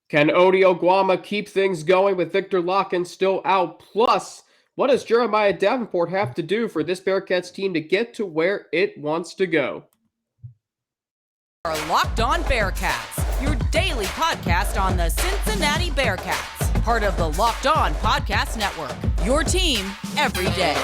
Can Ody Oguama keep things going with Viktor Lahkin still out? Plus, what does Jeremiah Davenport have to do for this Bearcats team to get to where it wants to go? Are Locked On Bearcats, your daily podcast on the Cincinnati Bearcats, part of the Locked On Podcast Network, your team every day.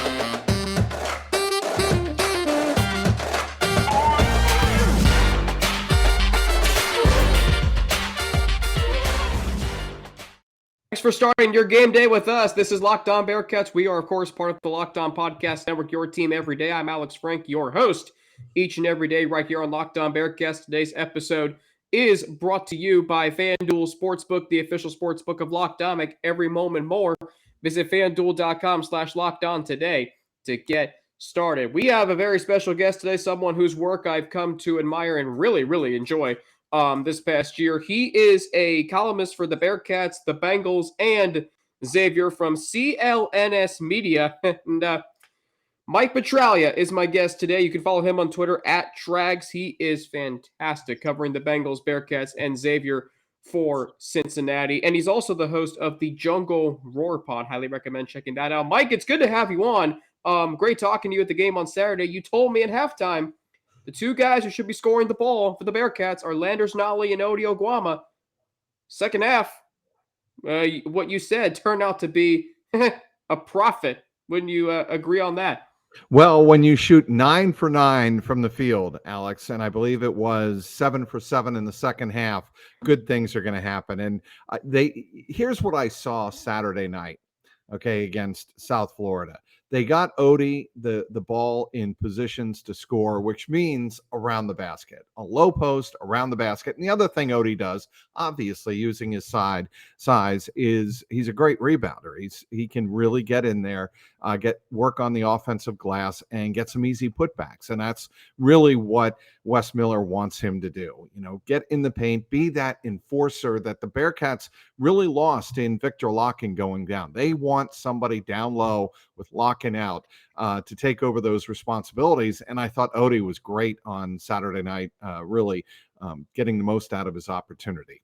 Thanks for starting your game day with us. This is Locked On Bearcats. We are, of course, part of the Locked On Podcast Network, your team every day. I'm Alex Frank, your host, each and every day right here on Locked On Bearcats. Today's episode is brought to you by FanDuel Sportsbook, the official sportsbook of Locked On. Make every moment more. Visit FanDuel.com/LockedOn today to get started. We have a very special guest today, someone whose work I've come to admire and really enjoy this past year. He is a columnist for the Bearcats, the Bengals, and Xavier from CLNS Media. And Mike Petraglia is my guest today. You can follow him on Twitter at Trags. He is fantastic covering the Bengals, Bearcats, and Xavier for Cincinnati. And he's also the host of the Jungle Roar Pod. Highly recommend checking that out. Mike, it's good to have you on. Great talking to you at the game on Saturday. You told me at halftime the two guys who should be scoring the ball for the Bearcats are Landers Nolley and Ody Oguama. Second half, what you said turned out to be a profit. Wouldn't you agree on that? Well, when you shoot 9 for 9 from the field, Alex, and I believe it was 7 for 7 in the second half, good things are going to happen. And here's what I saw Saturday night, against South Florida. They got Ody the ball in positions to score, which means around the basket, a low post around the basket. And the other thing Ody does, obviously using his size, is he's a great rebounder. He can really get in there, get work on the offensive glass, and get some easy putbacks. And that's really what Wes Miller wants him to do. Get in the paint, be that enforcer that the Bearcats really lost in Viktor Lahkin going down. They want somebody down low with Lahkin out to take over those responsibilities. And I thought Ody was great on Saturday night, really getting the most out of his opportunity.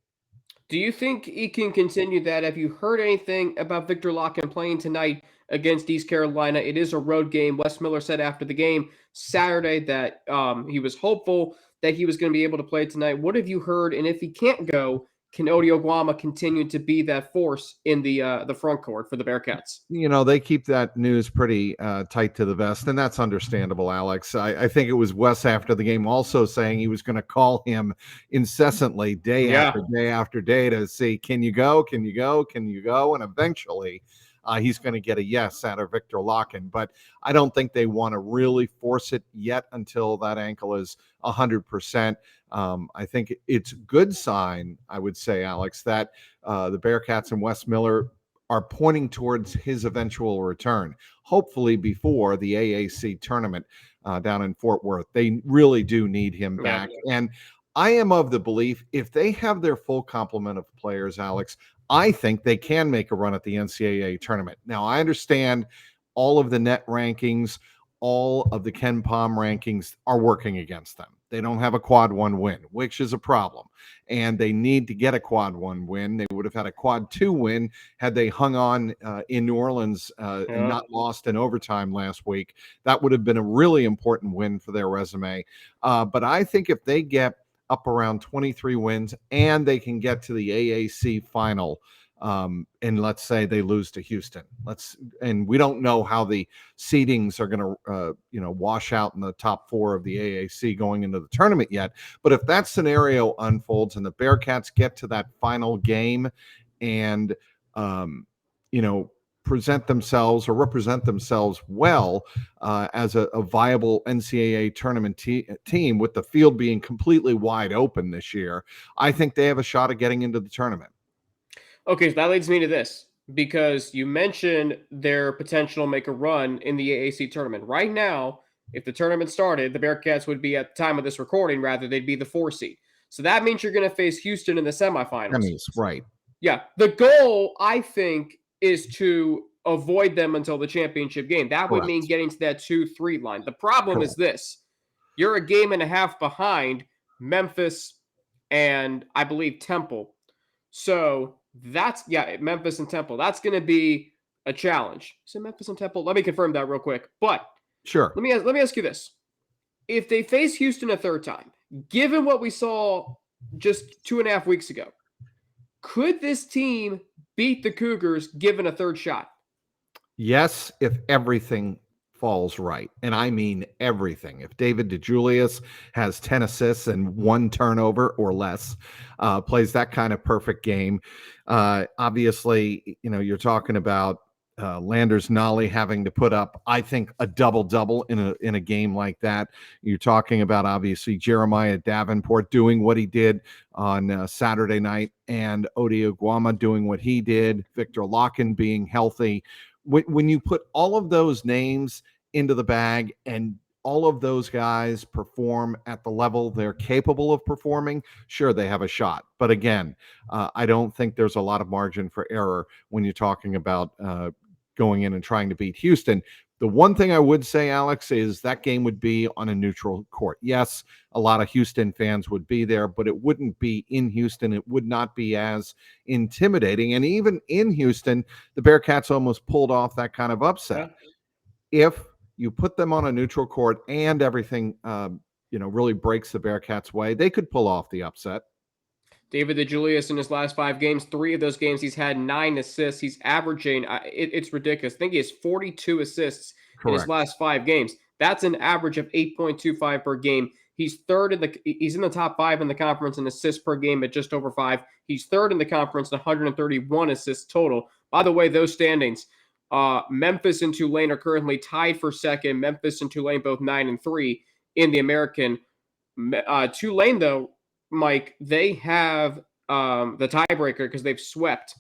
Do you think he can continue that? Have you heard anything about Viktor Lahkin playing tonight against East Carolina? It is a road game. Wes Miller said after the game Saturday that he was hopeful that he was going to be able to play tonight. What have you heard? And if he can't go, can Ody Oguama continue to be that force in the front court for the Bearcats? They keep that news pretty tight to the vest, and that's understandable, Alex. I think it was Wes after the game also saying he was going to call him incessantly day after day after day to see, can you go? Can you go? Can you go? And eventually he's going to get a yes out of Viktor Lahkin. But I don't think they want to really force it yet until that ankle is 100%. I think it's a good sign, I would say, Alex, that the Bearcats and Wes Miller are pointing towards his eventual return, hopefully before the AAC tournament down in Fort Worth. They really do need him back. And I am of the belief if they have their full complement of players, Alex, I think they can make a run at the NCAA tournament. Now, I understand all of the net rankings, all of the Ken Pom rankings are working against them. They don't have a quad 1 win, which is a problem. And they need to get a quad 1 win. They would have had a quad 2 win had they hung on in New Orleans and not lost in overtime last week. That would have been a really important win for their resume. But I think if they get up around 23 wins and they can get to the AAC final, and let's say they lose to Houston, and we don't know how the seedings are going to, wash out in the top 4 of the AAC going into the tournament yet. But if that scenario unfolds and the Bearcats get to that final game and, present themselves or represent themselves well as a viable NCAA tournament team with the field being completely wide open this year, I think they have a shot at getting into the tournament. Okay, so that leads me to this, because you mentioned their potential to make a run in the AAC tournament. Right now, if the tournament started, the Bearcats would be, at the time of this recording, they'd be the 4 seed. So that means you're going to face Houston in the semifinals. That means, right. Yeah. The goal, I think, is to avoid them until the championship game. That would mean getting to that 2-3 line. The problem is this. You're a game and a half behind Memphis and, I believe, Temple. So that's, Memphis and Temple. That's going to be a challenge. So Memphis and Temple, let me confirm that real quick. But Sure. let me ask you this. If they face Houston a third time, given what we saw just 2.5 weeks ago, could this team beat the Cougars given a third shot? Yes, if everything falls right. And I mean everything. If David DeJulius has 10 assists and 1 turnover or less, plays that kind of perfect game. Obviously, you're talking about Landers Nolly having to put up, I think, a double-double in a game like that. You're talking about, obviously, Jeremiah Davenport doing what he did on Saturday night, and Ody Oguama doing what he did, Viktor Lahkin being healthy. When you put all of those names into the bag and all of those guys perform at the level they're capable of performing, sure, they have a shot. But again, I don't think there's a lot of margin for error when you're talking about going in and trying to beat Houston. The one thing I would say, Alex, is that game would be on a neutral court. Yes, a lot of Houston fans would be there, but it wouldn't be in Houston. It would not be as intimidating. And even in Houston, the Bearcats almost pulled off that kind of upset. Yeah. If you put them on a neutral court and everything, really breaks the Bearcats' way, they could pull off the upset. David DeJulius in his last 5 games, 3 of those games, he's had 9 assists. He's averaging, it's ridiculous. I think he has 42 assists in his last 5 games. That's an average of 8.25 per game. He's in the top 5 in the conference in assists per game at just over 5. He's third in the conference, 131 assists total. By the way, those standings, Memphis and Tulane are currently tied for second. Memphis and Tulane both 9-3 in the American. Tulane, though, Mike, they have the tiebreaker because they've swept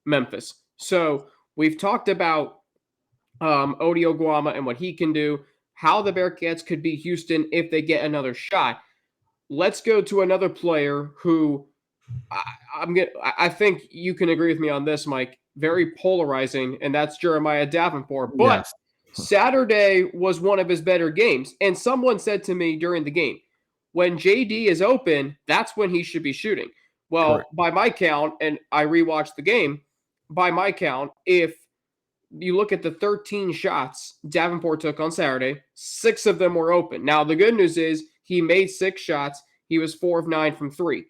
Memphis. So we've talked about Ody Oguama and what he can do, how the Bearcats could beat Houston if they get another shot. Let's go to another player who I think you can agree with me on this, Mike. Very polarizing, and that's Jeremiah Davenport. But yes, Saturday was one of his better games. And someone said to me during the game, when JD is open, that's when he should be shooting. Well, correct. By my count, and I rewatched the game, by my count, if you look at the 13 shots Davenport took on Saturday, 6 of them were open. Now, the good news is he made 6 shots. He was 4 of 9 from 3.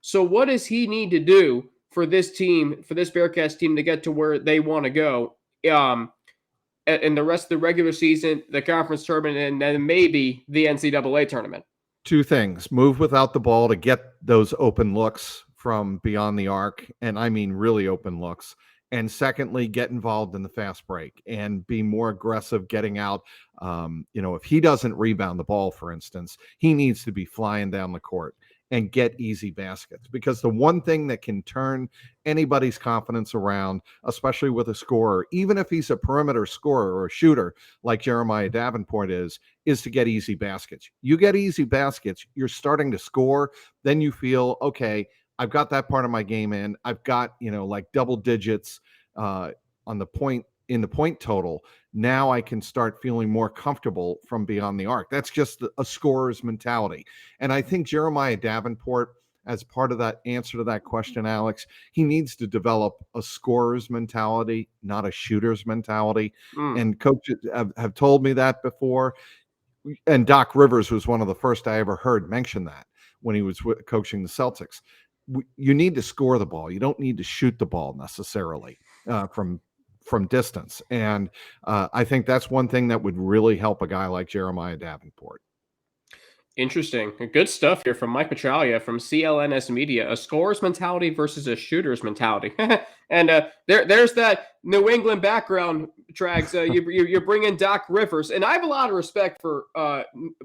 So what does he need to do for this team, for this Bearcats team to get to where they want to go in the rest of the regular season, the conference tournament, and then maybe the NCAA tournament? 2 things. Move without the ball to get those open looks from beyond the arc, and I mean really open looks. And secondly, get involved in the fast break and be more aggressive getting out. If he doesn't rebound the ball, for instance, he needs to be flying down the court and get easy baskets, because the one thing that can turn anybody's confidence around, especially with a scorer, even if he's a perimeter scorer or a shooter like Jeremiah Davenport is to get easy baskets. You get easy baskets, you're starting to score, then you feel, okay, I've got that part of my game in. I've got, like double digits on the point total. Now I can start feeling more comfortable from beyond the arc. That's just a scorer's mentality. And I think Jeremiah Davenport, as part of that answer to that question, Alex, he needs to develop a scorer's mentality, not a shooter's mentality. And coaches have told me that before. And Doc Rivers was one of the first I ever heard mention that when he was coaching the Celtics. You need to score the ball. You don't need to shoot the ball necessarily from distance. And I think that's one thing that would really help a guy like Jeremiah Davenport. Interesting. Good stuff here from Mike Petraglia from CLNS Media. A scorer's mentality versus a shooter's mentality. And there's that New England background, Trags. You bring in Doc Rivers. And I have a lot of respect for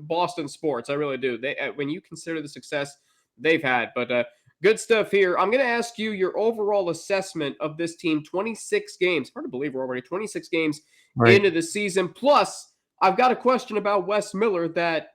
Boston sports. I really do. When you consider the success they've had. But good stuff here. I'm going to ask you your overall assessment of this team. 26 games. Hard to believe we're already 26 games into the season. Plus, I've got a question about Wes Miller that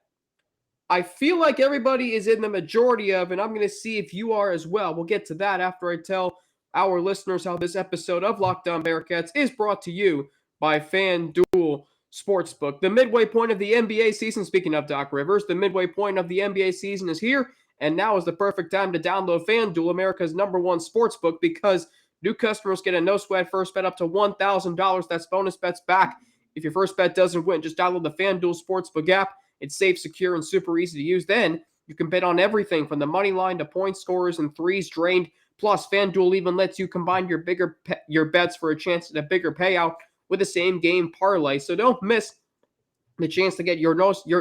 I feel like everybody is in the majority of, and I'm going to see if you are as well. We'll get to that after I tell our listeners how this episode of Locked On Bearcats is brought to you by FanDuel Sportsbook. The midway point of the NBA season, speaking of Doc Rivers, the midway point of the NBA season is here, And now is the perfect time to download FanDuel, America's #1 sportsbook, because new customers get a no-sweat first bet up to $1,000. That's bonus bets back if your first bet doesn't win. Just download the FanDuel Sportsbook app. It's safe, secure, and super easy to use. Then you can bet on everything from the money line to point scorers and threes drained. Plus, FanDuel even lets you combine your bets for a chance at a bigger payout with the same game parlay. So don't miss the chance to get your no sweat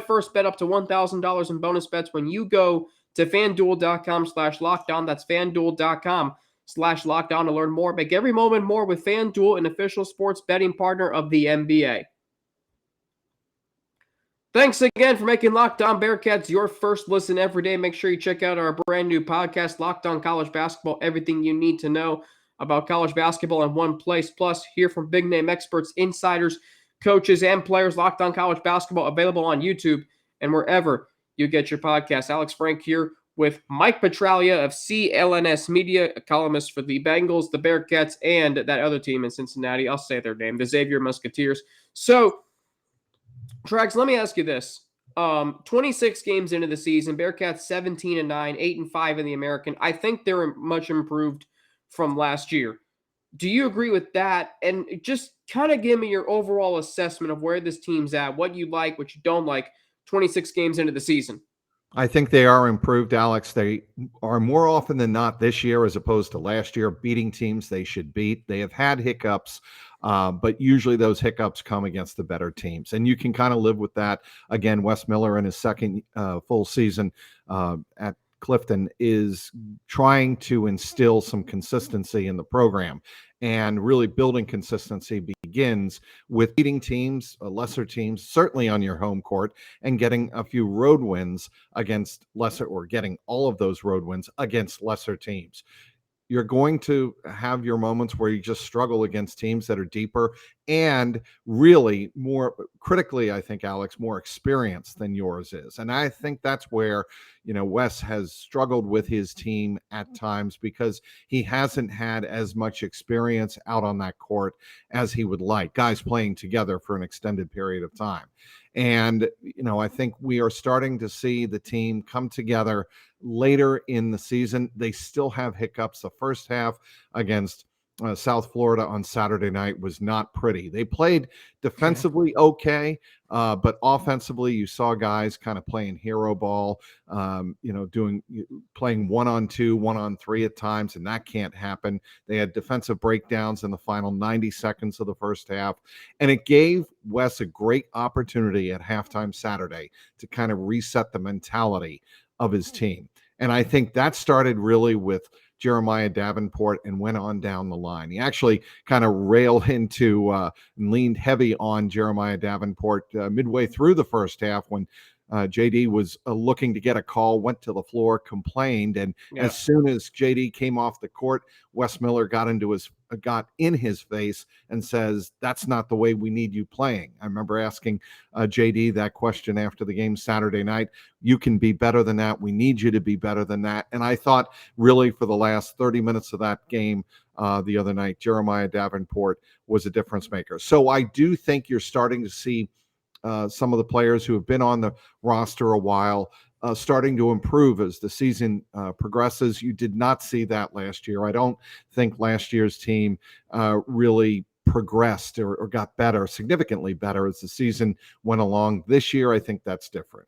first bet up to $1,000 in bonus bets when you go to FanDuel.com/lockdown. That's FanDuel.com/lockdown to learn more. Make every moment more with FanDuel, an official sports betting partner of the NBA. Thanks again for making Locked On Bearcats your first listen every day. Make sure you check out our brand new podcast, Locked On College Basketball, everything you need to know about college basketball in one place. Plus, hear from big name experts, insiders, coaches, and players. Locked On College Basketball, available on YouTube and wherever you get your podcasts. Alex Frank here with Mike Petraglia of CLNS Media, a columnist for the Bengals, the Bearcats, and that other team in Cincinnati. I'll say their name, the Xavier Musketeers. So, Trags, let me ask you this. 26 games into the season, Bearcats 17-9, 8-5 in the American. I think they're much improved from last year. Do you agree with that? And just kind of give me your overall assessment of where this team's at, what you like, what you don't like, 26 games into the season. I think they are improved, Alex. They are more often than not this year, as opposed to last year, beating teams they should beat. They have had hiccups, but usually those hiccups come against the better teams. And you can kind of live with that. Again, Wes Miller in his second full season at Clifton is trying to instill some consistency in the program. And really building consistency begins with beating teams, lesser teams, certainly on your home court, and getting a few road wins against lesser, or getting all of those road wins against lesser teams. You're going to have your moments where you just struggle against teams that are deeper and really more critically, I think, Alex, more experienced than yours is. And I think that's where, Wes has struggled with his team at times, because he hasn't had as much experience out on that court as he would like, guys playing together for an extended period of time. And, I think we are starting to see the team come together later in the season. They still have hiccups. The first half against South Florida on Saturday night was not pretty. They played defensively okay, but offensively, you saw guys kind of playing hero ball, playing 1-on-2, 1-on-3 at times, and that can't happen. They had defensive breakdowns in the final 90 seconds of the first half, and it gave Wes a great opportunity at halftime Saturday to kind of reset the mentality of his team. And I think that started really with Jeremiah Davenport and went on down the line. He actually kind of railed into and leaned heavy on Jeremiah Davenport midway through the first half when JD was looking to get a call, went to the floor, complained. And as soon as JD came off the court, Wes Miller got in his face and says, "That's not the way we need you playing." I remember asking JD that question after the game Saturday night. You can be better than that. We need you to be better than that. And I thought really for the last 30 minutes of that game the other night, Jeremiah Davenport was a difference maker. So I do think you're starting to see some of the players who have been on the roster a while starting to improve as the season progresses. You did not see that last year. I don't think last year's team really progressed or got better, significantly better as the season went along. This year, I think that's different.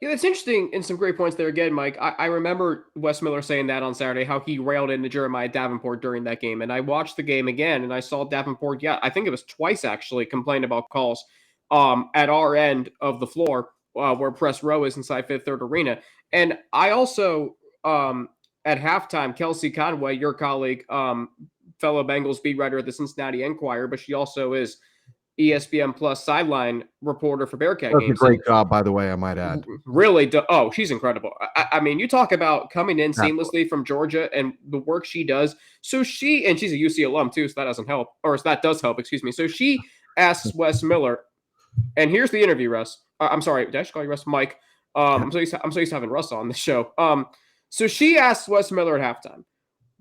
Yeah, that's interesting, and some great points there again, Mike. I remember Wes Miller saying that on Saturday, how he railed into Jeremiah Davenport during that game. And I watched the game again, and I saw Davenport, I think it was twice actually, complain about calls at our end of the floor where press row is inside Fifth Third Arena. And I also, at halftime, Kelsey Conway, your colleague, fellow Bengals beat writer at the Cincinnati Enquirer, but she also is ESPN Plus sideline reporter for Bearcat That's games. A great job, by the way, I might add. Really? She's incredible. I mean, you talk about coming in seamlessly from Georgia and the work she does. So she's a UC alum too, so that doesn't help, or that does help, excuse me. So she asks Wes Miller, and here's the interview, Russ. I'm sorry, did I just call you Russ? Mike. I'm so used to having Russ on the show. So she asks Wes Miller at halftime,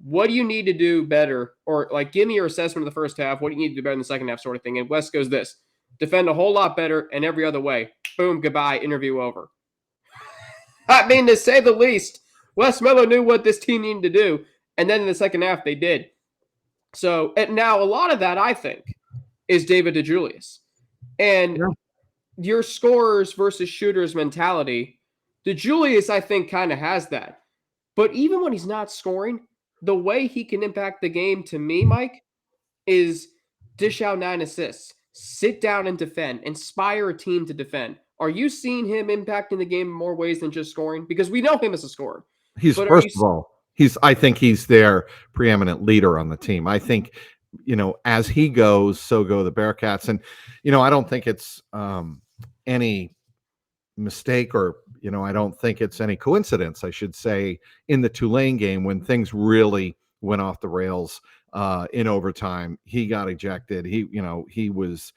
what do you need to do better? Or give me your assessment of the first half. What do you need to do better in the second half, sort of thing? And Wes goes this: defend a whole lot better and every other way. Boom, goodbye, interview over. I mean, to say the least, Wes Miller knew what this team needed to do, and then in the second half they did. So, and now a lot of that, I think, is David DeJulius. And Yeah. your scorers versus shooters mentality, DeJulius, I think, kind of has that. But even when he's not scoring, the way he can impact the game to me, Mike, is dish out 9 assists, sit down and defend, inspire a team to defend. Are you seeing him impacting the game in more ways than just scoring? Because we know him as a scorer. He's But are you first of all, I think he's their preeminent leader on the team. I think, as he goes, so go the Bearcats. And, I don't think it's any mistake or, I don't think it's any coincidence, I should say, in the Tulane game when things really went off the rails in overtime. He got ejected. He was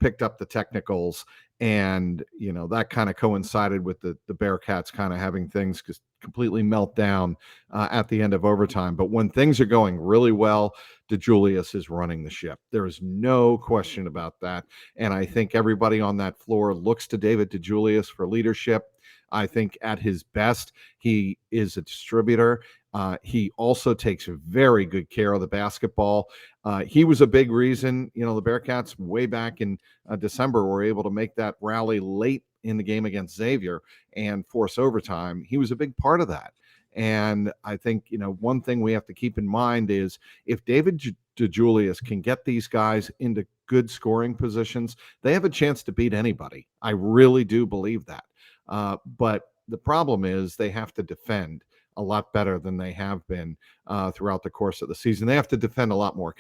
picked up the technicals, and that kind of coincided with the Bearcats kind of having things just completely melt down at the end of overtime. But when things are going really well, DeJulius is running the ship. There is no question about that. And I think everybody on that floor looks to David DeJulius for leadership. I think at his best, he is a distributor. He also takes very good care of the basketball. He was a big reason, the Bearcats way back in December were able to make that rally late in the game against Xavier and force overtime. He was a big part of that. And I think, one thing we have to keep in mind is if David DeJulius can get these guys into good scoring positions, they have a chance to beat anybody. I really do believe that. But the problem is they have to defend a lot better than they have been throughout the course of the season. They have to defend a lot more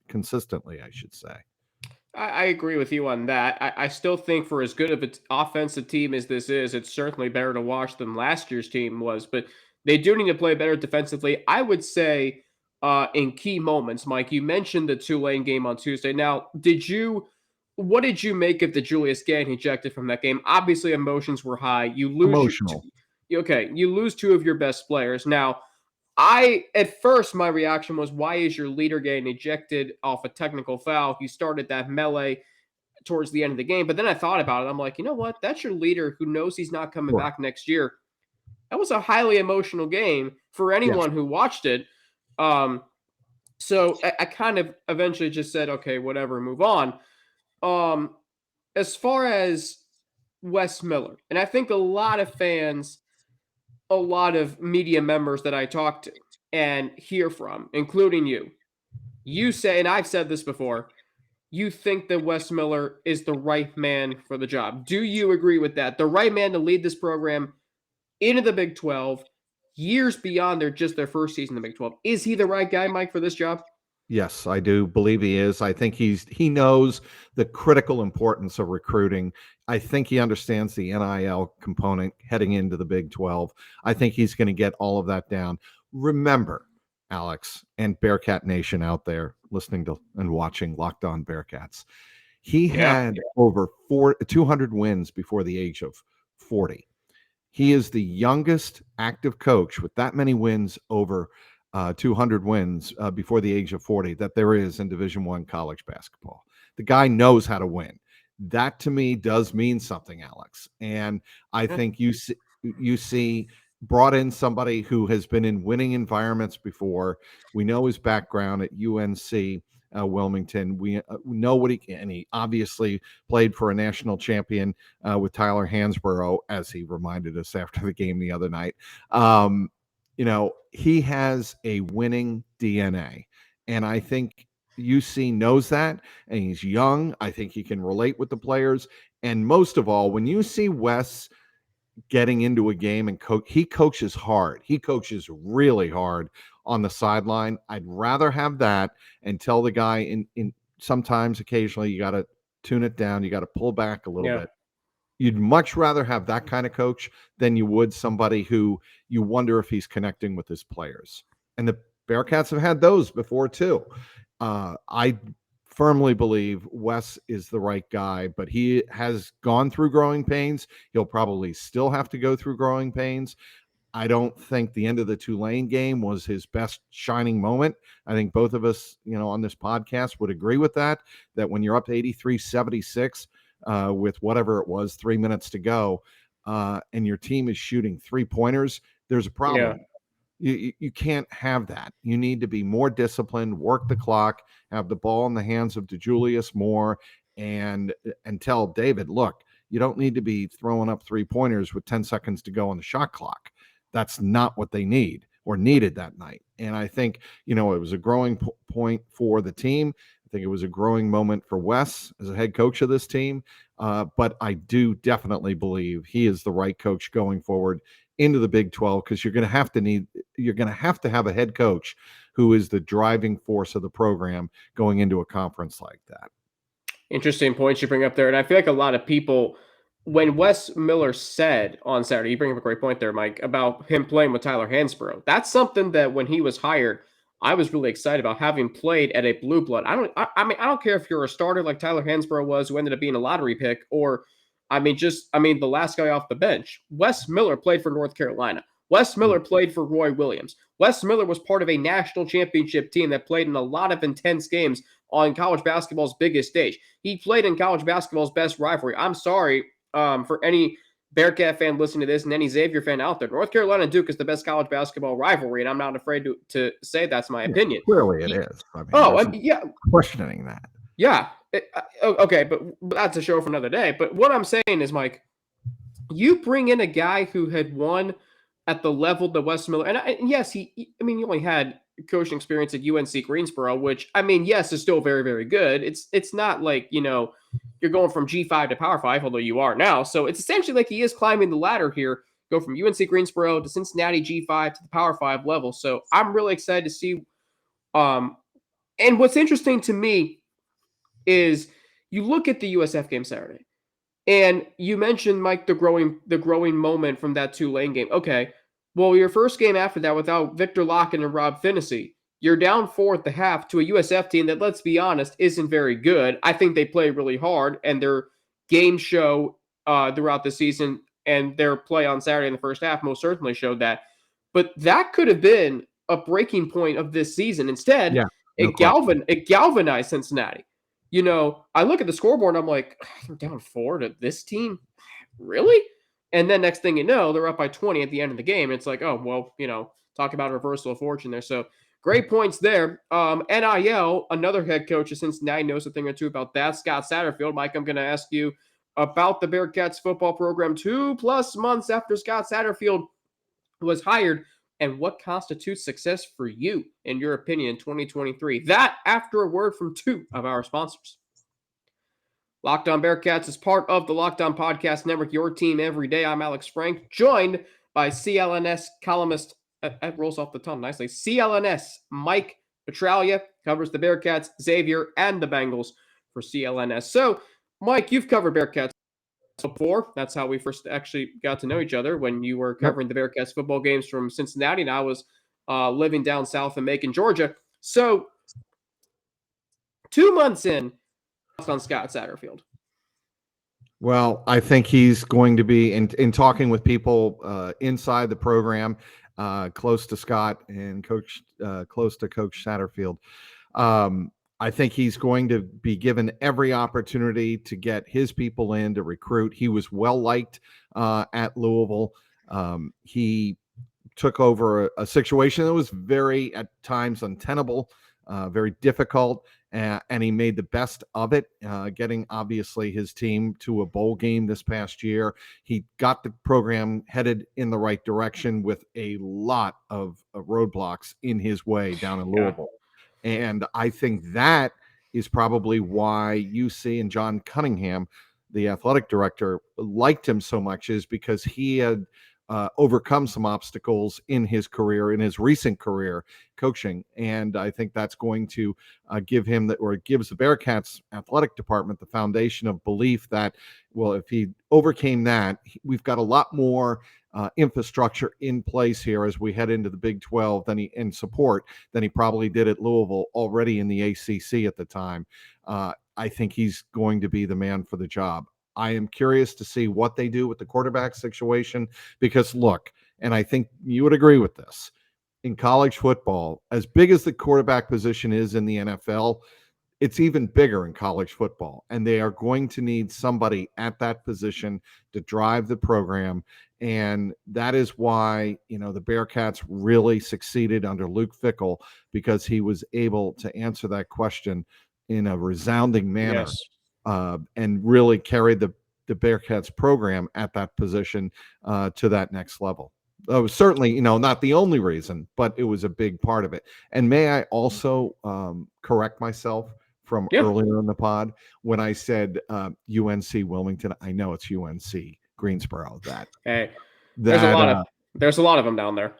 consistently, I should say. I agree with you on that. I still think for as good of an offensive team as this is, it's certainly better to watch than last year's team was. But they do need to play better defensively. I would say in key moments, Mike, you mentioned the Tulane game on Tuesday. Now, what did you make of the Julius getting ejected from that game? Obviously, emotions were high. You lose you lose two of your best players. Now, at first my reaction was, why is your leader getting ejected off a technical foul? He started that melee towards the end of the game. But then I thought about it. I'm like, you know what? That's your leader who knows he's not coming back next year. That was a highly emotional game for anyone who watched it. So I kind of eventually just said, okay, whatever, move on. As far as Wes Miller, and I think a lot of fans, a lot of media members that I talk to and hear from, including you say, and I've said this before, you think that Wes Miller is the right man for the job. Do you agree with that? The right man to lead this program into the Big 12, years beyond their first season in the Big 12. Is he the right guy, Mike, for this job? Yes, I do believe he is. I think he knows the critical importance of recruiting. I think he understands the NIL component heading into the Big 12. I think he's going to get all of that down. Remember, Alex and Bearcat Nation out there listening to and watching Locked On Bearcats, he had over 200 wins before the age of 40. He is the youngest active coach with that many wins over 200 wins before the age of 40 that there is in Division I college basketball. The guy knows how to win. That to me does mean something, Alex. And I think you see brought in somebody who has been in winning environments before. We know his background at UNC Wilmington. We know what he can. And he obviously played for a national champion with Tyler Hansborough, as he reminded us after the game the other night. He has a winning DNA. And I think UC knows that. And he's young. I think he can relate with the players. And most of all, when you see Wes getting into a game and he coaches hard. He coaches really hard on the sideline. I'd rather have that and tell the guy in sometimes occasionally you got to tune it down. You got to pull back a little bit. You'd much rather have that kind of coach than you would somebody who you wonder if he's connecting with his players. And the Bearcats have had those before too. I firmly believe Wes is the right guy, but he has gone through growing pains. He'll probably still have to go through growing pains. I don't think the end of the Tulane game was his best shining moment. I think both of us, on this podcast would agree with that when you're up 83-76 with whatever it was, 3 minutes to go, and your team is shooting 3-pointers, there's a problem. Yeah. You can't have that. You need to be more disciplined, work the clock, have the ball in the hands of DeJulius more, and tell David, look, you don't need to be throwing up 3-pointers with 10 seconds to go on the shot clock. That's not what they need or needed that night. And I think, it was a growing point for the team. I think it was a growing moment for Wes as a head coach of this team. But I do definitely believe he is the right coach going forward into the Big 12, because you're going to have to have a head coach who is the driving force of the program going into a conference like that. Interesting points you bring up there. And I feel like a lot of people, when Wes Miller said on Saturday, you bring up a great point there, Mike, about him playing with Tyler Hansbrough. That's something that when he was hired, I was really excited about, having played at a blue blood. I don't care if you're a starter like Tyler Hansbrough was, who ended up being a lottery pick, or the last guy off the bench. Wes Miller played for North Carolina. Wes Miller played for Roy Williams. Wes Miller was part of a national championship team that played in a lot of intense games on college basketball's biggest stage. He played in college basketball's best rivalry. I'm sorry for any Bearcat fan listening to this and any Xavier fan out there. North Carolina Duke is the best college basketball rivalry, and I'm not afraid to say that's my opinion. Clearly it is. Yeah. Questioning that. Yeah. Okay, but that's a show for another day. But what I'm saying is, Mike, you bring in a guy who had won at the level that Wes Miller, and yes, he only had coaching experience at UNC Greensboro, which, yes, is still very, very good. It's not like, you're going from G5 to Power 5, although you are now. So it's essentially like he is climbing the ladder here, go from UNC Greensboro to Cincinnati G5 to the Power 5 level. So I'm really excited to see. And what's interesting to me is you look at the USF game Saturday, and you mentioned, Mike, the growing moment from that Tulane game. Okay, well, your first game after that without Viktor Lahkin and Rob Finney, you're down 4 at the half to a USF team that, let's be honest, isn't very good. I think they play really hard, and their game show throughout the season and their play on Saturday in the first half most certainly showed that. But that could have been a breaking point of this season. Instead, it galvanized Cincinnati. I look at the scoreboard and I'm like, they're down 4 to this team? Really? And then next thing you know, they're up by 20 at the end of the game. It's like, oh, well, talk about a reversal of fortune there. So great points there. NIL, another head coach of Cincinnati, knows a thing or two about that. Scott Satterfield. Mike, I'm going to ask you about the Bearcats football program 2+ months after Scott Satterfield was hired, and what constitutes success for you, in your opinion, in 2023. That after a word from 2 of our sponsors. Locked On Bearcats is part of the Locked On Podcast Network, your team every day. I'm Alex Frank, joined by CLNS columnist, that rolls off the tongue nicely, CLNS Mike Petraglia, covers the Bearcats, Xavier, and the Bengals for CLNS. So, Mike, you've covered Bearcats before. That's how we first actually got to know each other, when you were covering the Bearcats football games from Cincinnati, and I was living down south in Macon, Georgia. So 2 months in on Scott Satterfield. Well, I think he's going to be in talking with people inside the program, close to Scott and close to Coach Satterfield. I think he's going to be given every opportunity to get his people in to recruit. He was well liked at Louisville. He took over a situation that was very, at times, untenable, very difficult, and he made the best of it, getting, obviously, his team to a bowl game this past year. He got the program headed in the right direction with a lot of roadblocks in his way down in Louisville. And I think that is probably why you see, and John Cunningham, the athletic director, liked him so much, is because he had overcome some obstacles in his career, in his recent career coaching. And I think that's going to give him that, or it gives the Bearcats athletic department the foundation of belief that, well, if he overcame that, we've got a lot more infrastructure in place here as we head into the Big 12 than he probably did at Louisville already in the ACC at the time. I think he's going to be the man for the job. I am curious to see what they do with the quarterback situation, because look, and I think you would agree with this, in college football, as big as the quarterback position is in the NFL, it's even bigger in college football, and they are going to need somebody at that position to drive the program. And that is why, the Bearcats really succeeded under Luke Fickell, because he was able to answer that question in a resounding manner, Yes. and really carried the Bearcats program at that position to that next level. That was certainly, not the only reason, but it was a big part of it. And may I also correct myself from earlier in the pod when I said UNC Wilmington. I know it's UNC Greensboro. There's a lot of them down there.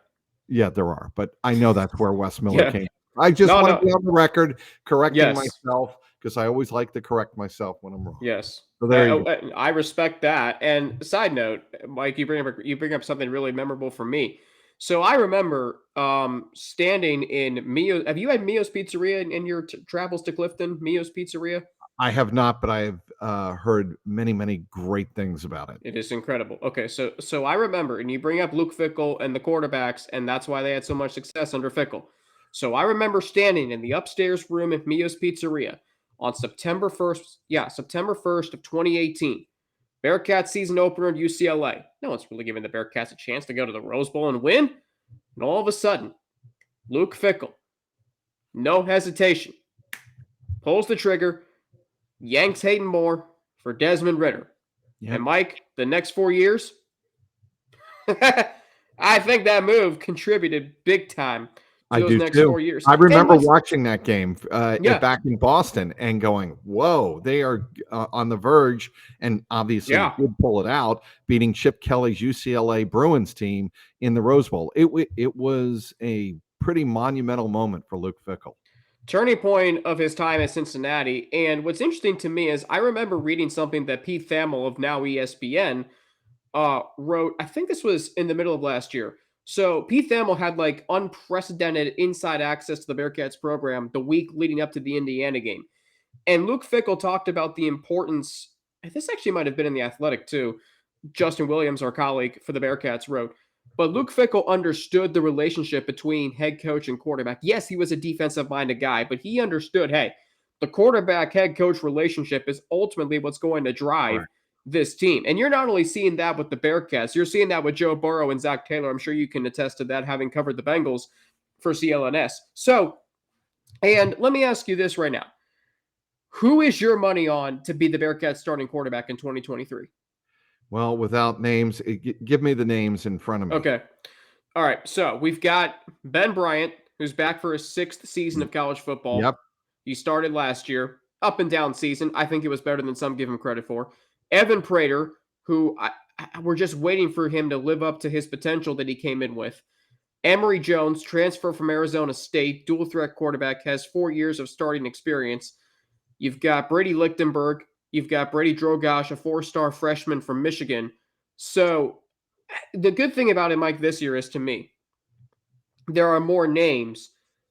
Yeah, there are, but I know that's where Wes Miller came. I just want to be on the record correcting myself, because I always like to correct myself when I'm wrong. Yes. So there you go. I respect that. And side note, Mike, you bring up something really memorable for me. So I remember standing in Mio. Have you had Mio's Pizzeria in your travels to Clifton? Mio's Pizzeria? I have not, but I have heard many, many great things about it. It is incredible. Okay, so I remember, and you bring up Luke Fickell and the quarterbacks, and that's why they had so much success under Fickell. So I remember standing in the upstairs room at Mio's Pizzeria on September 1st of 2018. Bearcats season opener at UCLA. No one's really giving the Bearcats a chance to go to the Rose Bowl and win. And all of a sudden, Luke Fickell, no hesitation, pulls the trigger, yanks Hayden Moore for Desmond Ridder. Yep. And Mike, the next 4 years, I think that move contributed big time to those next 4 years. I remember watching that game back in Boston and going, whoa, they are on the verge, and obviously did pull it out, beating Chip Kelly's UCLA Bruins team in the Rose Bowl. It was a pretty monumental moment for Luke Fickell. Turning point of his time at Cincinnati. And what's interesting to me is I remember reading something that Pete Thamel of now ESPN wrote. I think this was in the middle of last year. So Pete Thamel had like unprecedented inside access to the Bearcats program the week leading up to the Indiana game. And Luke Fickell talked about the importance. This actually might have been in The Athletic too. Justin Williams, our colleague for the Bearcats, wrote. But Luke Fickell understood the relationship between head coach and quarterback. Yes, he was a defensive-minded guy, but he understood, hey, the quarterback-head coach relationship is ultimately what's going to drive this team. And you're not only seeing that with the Bearcats, you're seeing that with Joe Burrow and Zach Taylor. I'm sure you can attest to that, having covered the Bengals for CLNS. So, and let me ask you this right now. Who is your money on to be the Bearcats starting quarterback in 2023? Well, without names, give me the names in front of me. Okay. All right. So we've got Ben Bryant, who's back for his 6th season of college football. Yep. He started last year. Up and down season. I think it was better than some give him credit for. Evan Prater, who we're just waiting for him to live up to his potential that he came in with. Emory Jones, transfer from Arizona State, dual threat quarterback, has 4 years of starting experience. You've got Brady Lichtenberg. You've got Brady Drogosh, a 4-star freshman from Michigan. So the good thing about it, Mike, this year is, to me, there are more names.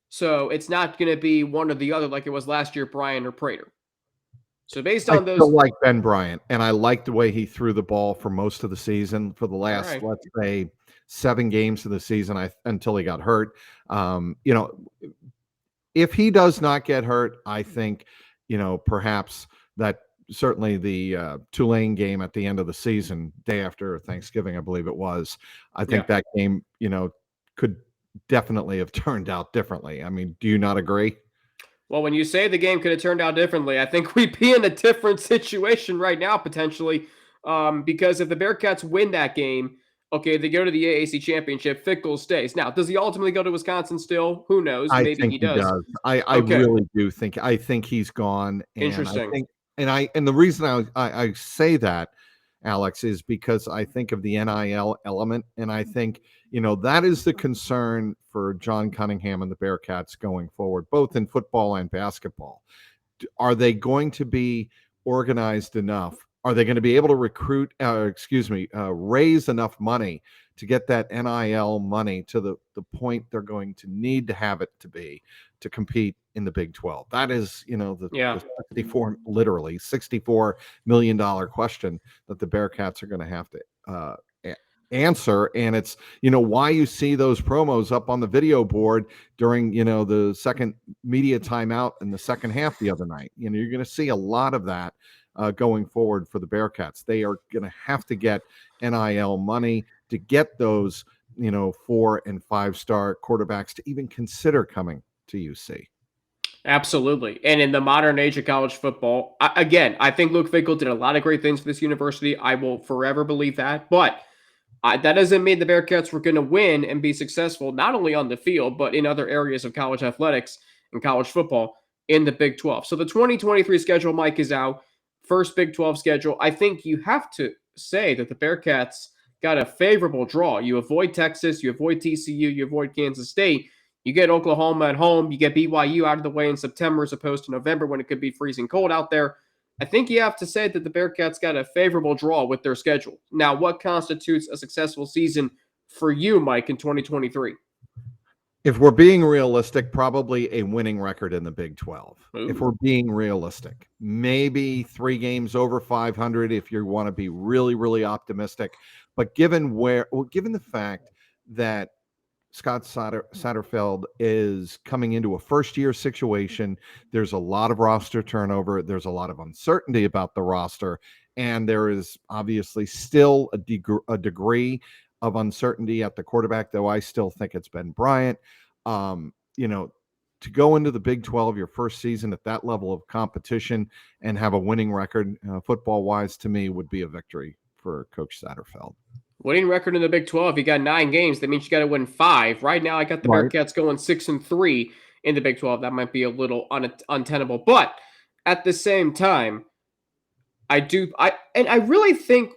So it's not going to be one or the other like it was last year, Bryant or Prater. So based on those, I still like Ben Bryant, and I like the way he threw the ball for most of the season, for the last, let's say, 7 games of the season, until he got hurt. If he does not get hurt, I think, perhaps that. Certainly the Tulane game at the end of the season, day after Thanksgiving, I believe it was. I think that game, could definitely have turned out differently. I mean, do you not agree? Well, when you say the game could have turned out differently, I think we'd be in a different situation right now, potentially, because if the Bearcats win that game, okay, they go to the AAC championship, Fickell stays. Now, does he ultimately go to Wisconsin still? Who knows? Maybe he does. I really do think. I think he's gone. And interesting. And the reason I say that, Alex, is because I think of the NIL element, and I think, that is the concern for John Cunningham and the Bearcats going forward, both in football and basketball. Are they going to be organized enough? Are they going to be able to raise enough money to get that NIL money to the point they're going to need to have it to compete in the Big 12? That is, the $64 million question that the Bearcats are going to have to answer. And it's, why you see those promos up on the video board during, the second media timeout in the second half the other night. You're going to see a lot of that going forward for the Bearcats. They are going to have to get NIL money to get those, 4 and 5 star quarterbacks to even consider coming to UC. Absolutely. And in the modern age of college football, I think Luke Fickell did a lot of great things for this university. I will forever believe that. But that doesn't mean the Bearcats were going to win and be successful, not only on the field, but in other areas of college athletics and college football in the Big 12. So the 2023 schedule, Mike, is out. First Big 12 schedule. I think you have to say that the Bearcats got a favorable draw. You avoid Texas, you avoid TCU, you avoid Kansas State. You get Oklahoma at home. You get BYU out of the way in September as opposed to November when it could be freezing cold out there. I think you have to say that the Bearcats got a favorable draw with their schedule. Now, what constitutes a successful season for you, Mike, in 2023? If we're being realistic, probably a winning record in the Big 12. Ooh. If we're being realistic, maybe 3 games over 500 if you want to be really, really optimistic. But given the fact that Scott Satterfield is coming into a first-year situation, there's a lot of roster turnover. There's a lot of uncertainty about the roster, and there is obviously still a degree of uncertainty at the quarterback, though I still think it's Ben Bryant. To go into the Big 12, your first season at that level of competition and have a winning record football-wise, to me, would be a victory for Coach Satterfield. Winning record in the Big 12, you got 9 games. That means you got to win 5. Right now, I got the Bearcats going 6-3 in the Big 12. That might be a little untenable. But at the same time, I really think,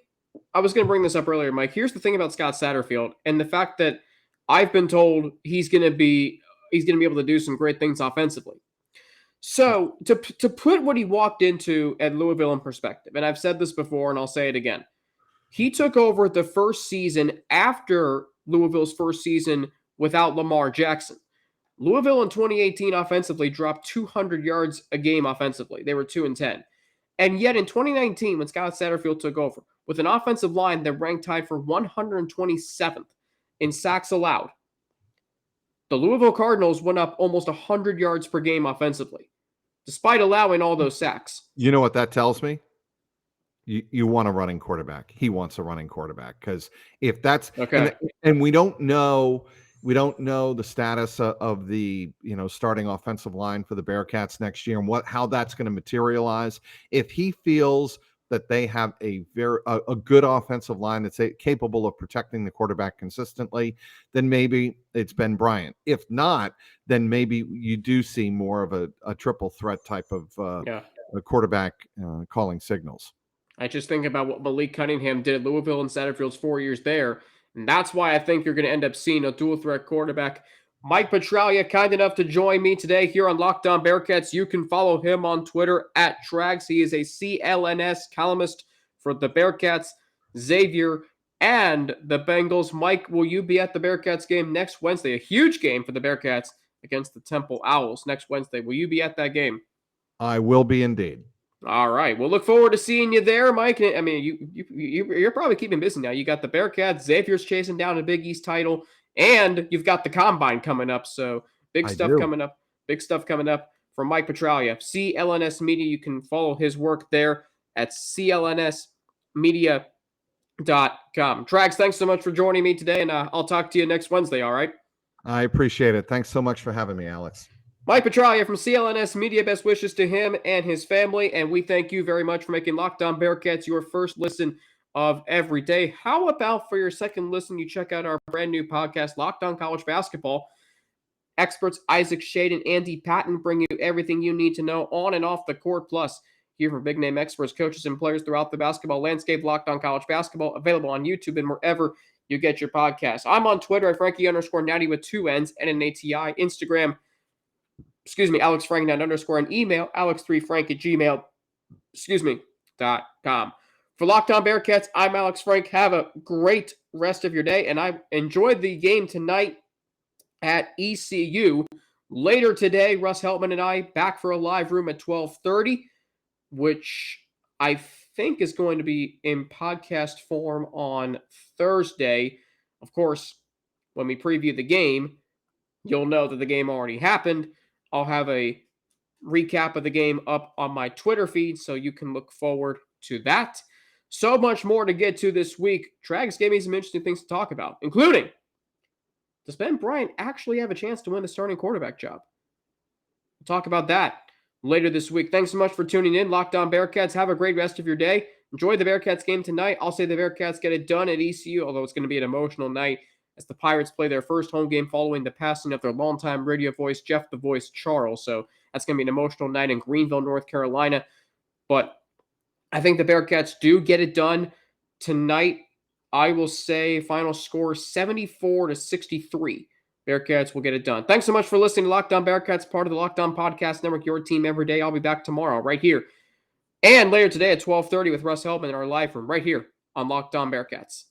I was going to bring this up earlier, Mike. Here's the thing about Scott Satterfield and the fact that I've been told he's going to be able to do some great things offensively. So to put what he walked into at Louisville in perspective, and I've said this before and I'll say it again, he took over the first season after Louisville's first season without Lamar Jackson. Louisville in 2018 offensively dropped 200 yards a game offensively. They were 2-10. And yet in 2019, when Scott Satterfield took over, with an offensive line that ranked tied for 127th in sacks allowed, the Louisville Cardinals went up almost 100 yards per game offensively, despite allowing all those sacks. You know what that tells me? You want a running quarterback. He wants a running quarterback, because if that's okay, and we don't know the status of the starting offensive line for the Bearcats next year and how that's going to materialize. If he feels that they have a good offensive line that's capable of protecting the quarterback consistently, then maybe it's Ben Bryant. If not, then maybe you do see more of a triple threat type of a quarterback calling signals. I just think about what Malik Cunningham did at Louisville and Satterfield's 4 years there. And that's why I think you're going to end up seeing a dual threat quarterback. Mike Petraglia, kind enough to join me today here on Locked On Bearcats. You can follow him on Twitter at Trags. He is a CLNS columnist for the Bearcats, Xavier, and the Bengals. Mike, will you be at the Bearcats game next Wednesday? A huge game for the Bearcats against the Temple Owls next Wednesday. Will you be at that game? I will be indeed. All right. We'll look forward to seeing you there, Mike. I mean, you're probably keeping busy now. You got the Bearcats, Xavier's chasing down a Big East title, and you've got the Combine coming up. So big stuff coming up. Big stuff coming up from Mike Petraglia, CLNS Media. You can follow his work there at clnsmedia.com. Trags, thanks so much for joining me today, and I'll talk to you next Wednesday, all right? I appreciate it. Thanks so much for having me, Alex. Mike Petraglia from CLNS Media, best wishes to him and his family, and we thank you very much for making Locked On Bearcats your first listen of every day. How about for your second listen, you check out our brand new podcast, Locked On College Basketball. Experts Isaac Shade and Andy Patton bring you everything you need to know on and off the court. Plus, hear from big-name experts, coaches, and players throughout the basketball landscape. Locked On College Basketball, available on YouTube and wherever you get your podcasts. I'm on Twitter at Frankie_Natty with 2 N's and an ATI. Instagram, Alex Frank9 _ and email alex3frank@gmail.com. For Locked On Bearcats, I'm Alex Frank. Have a great rest of your day, and I enjoyed the game tonight at ECU. Later today, Russ Heltman and I back for a live room at 12:30, which I think is going to be in podcast form on Thursday. Of course, when we preview the game, you'll know that the game already happened. I'll have a recap of the game up on my Twitter feed, so you can look forward to that. So much more to get to this week. Trags gave me some interesting things to talk about, including, does Ben Bryant actually have a chance to win the starting quarterback job? We'll talk about that later this week. Thanks so much for tuning in. Locked On Bearcats. Have a great rest of your day. Enjoy the Bearcats game tonight. I'll say the Bearcats get it done at ECU, although it's going to be an emotional night as the Pirates play their first home game following the passing of their longtime radio voice, Jeff the Voice Charles. So that's going to be an emotional night in Greenville, North Carolina. But I think the Bearcats do get it done tonight. I will say final score 74-63. Bearcats will get it done. Thanks so much for listening to Locked On Bearcats, part of the Locked On Podcast Network, your team every day. I'll be back tomorrow right here and later today at 12:30 with Russ Heltman in our live room right here on Locked On Bearcats.